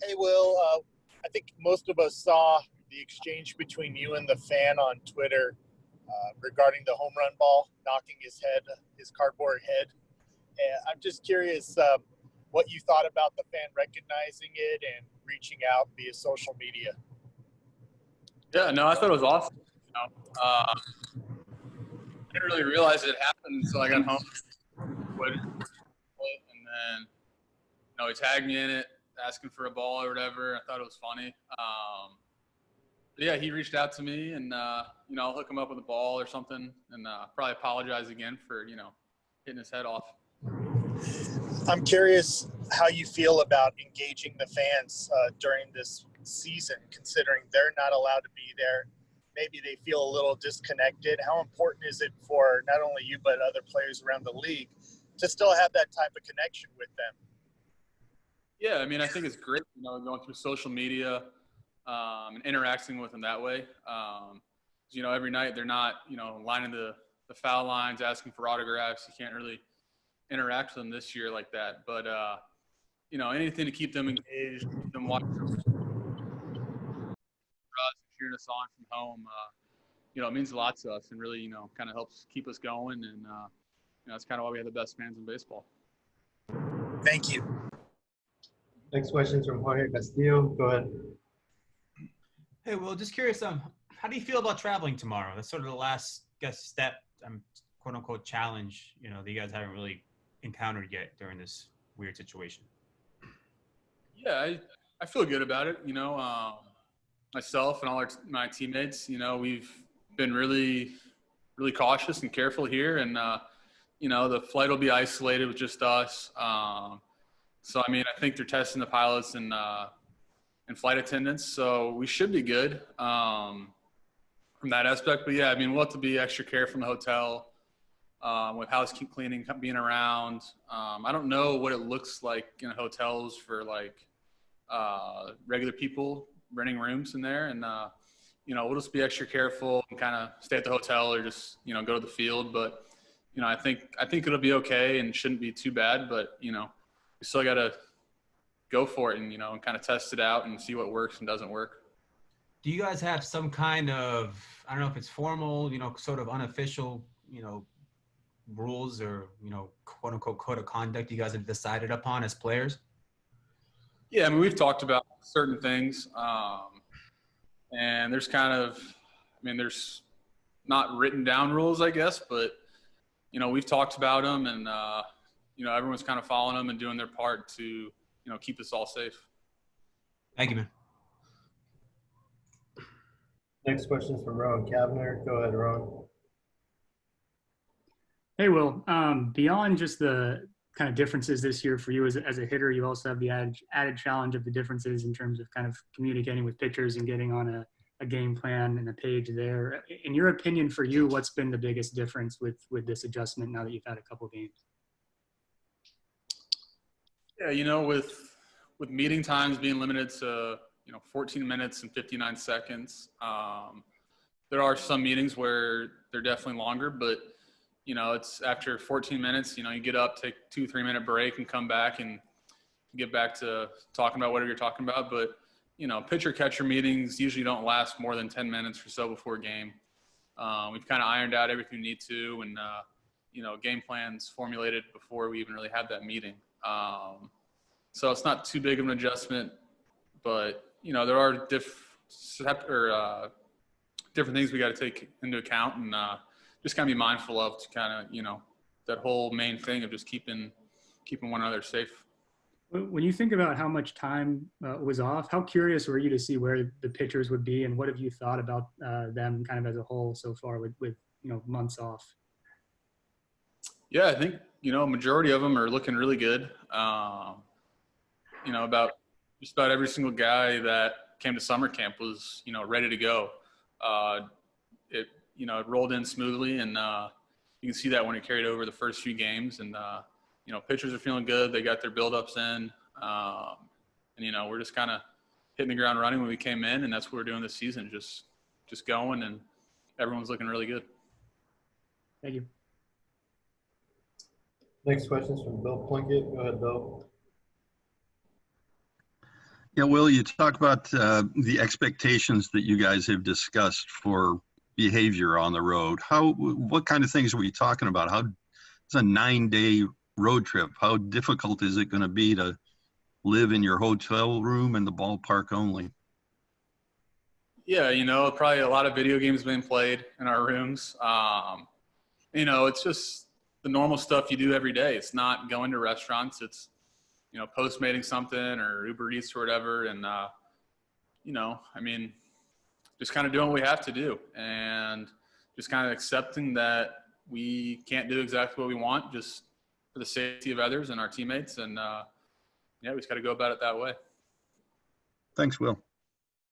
Hey, Will. I think most of us saw the exchange between you and the fan on Twitter regarding the home run ball knocking his cardboard head. And I'm just curious what you thought about the fan recognizing it and reaching out via social media. Yeah, no, I thought it was awesome. I didn't really realize it happened until I got home. And then, he tagged me in it, asking for a ball or whatever. I thought it was funny. But yeah, he reached out to me, and I'll hook him up with a ball or something, and probably apologize again for hitting his head off. I'm curious how you feel about engaging the fans during this season, considering they're not allowed to be there. Maybe they feel a little disconnected. How important is it for not only you but other players around the league to still have that type of connection with them? Yeah, I mean, I think it's great, going through social media and interacting with them that way. Every night they're not, lining the foul lines, asking for autographs. You can't really interact with them this year like that. But, anything to keep them engaged, keep them watching cheering us on from home, it means a lot to us and really, kind of helps keep us going. And, that's kind of why we have the best fans in baseball. Thank you. Next question is from Jorge Castillo. Go ahead. Hey, Will, just curious, how do you feel about traveling tomorrow? That's sort of the last, step, quote unquote, challenge, that you guys haven't really encountered yet during this weird situation. Yeah, I feel good about it. Myself and all my teammates, we've been really, really cautious and careful here. And, the flight will be isolated with just us. So, I think they're testing the pilots and flight attendants. So we should be good from that aspect. But, yeah, we'll have to be extra careful in the hotel with housekeeping, cleaning, being around. I don't know what it looks like in hotels for, regular people renting rooms in there. And, we'll just be extra careful and kind of stay at the hotel or just, go to the field. But, I think it'll be okay and shouldn't be too bad. But, we still got to go for it and, and kind of test it out and see what works and doesn't work. Do you guys have some kind of, I don't know if it's formal, sort of unofficial, rules or, quote unquote code of conduct you guys have decided upon as players? Yeah, we've talked about certain things. And there's kind of, there's not written down rules, I guess, but, we've talked about them and, everyone's kind of following them and doing their part to, keep us all safe. Thank you, man. Next question is from Rowan Kavner. Go ahead, Rowan. Hey, Will. Beyond just the kind of differences this year for you as a hitter, you also have the added challenge of the differences in terms of kind of communicating with pitchers and getting on a game plan and a page there. In your opinion, for you, what's been the biggest difference with this adjustment now that you've had a couple games? Yeah, with meeting times being limited to 14 minutes and 59 seconds, there are some meetings where they're definitely longer, but it's after 14 minutes, you get up, take 2-3 minute break and come back and get back to talking about whatever you're talking about. But, pitcher catcher meetings usually don't last more than 10 minutes or so before a game. We've kind of ironed out everything we need to and, game plans formulated before we even really had that meeting. So it's not too big of an adjustment, but, there are different things we got to take into account and, just kind of be mindful of to kind of, that whole main thing of just keeping one another safe. When you think about how much time was off, how curious were you to see where the pitchers would be and what have you thought about them kind of as a whole so far with months off? Yeah, I think, majority of them are looking really good. About just about every single guy that came to summer camp was, ready to go. It rolled in smoothly, and you can see that when it carried over the first few games. And pitchers are feeling good; they got their buildups in, and we're just kind of hitting the ground running when we came in, and that's what we're doing this season, just going, and everyone's looking really good. Thank you. Next question is from Bill Plunkett. Go ahead, Bill. Yeah, Will, you talk about the expectations that you guys have discussed for behavior on the road. What kind of things are we talking about? It's a 9-day road trip. How difficult is it going to be to live in your hotel room and the ballpark only? Yeah, probably a lot of video games being played in our rooms. It's just the normal stuff you do every day. It's not going to restaurants. It's, Postmating something or Uber Eats or whatever. And, just kind of doing what we have to do and just kind of accepting that we can't do exactly what we want just for the safety of others and our teammates. And, we just got to go about it that way. Thanks, Will.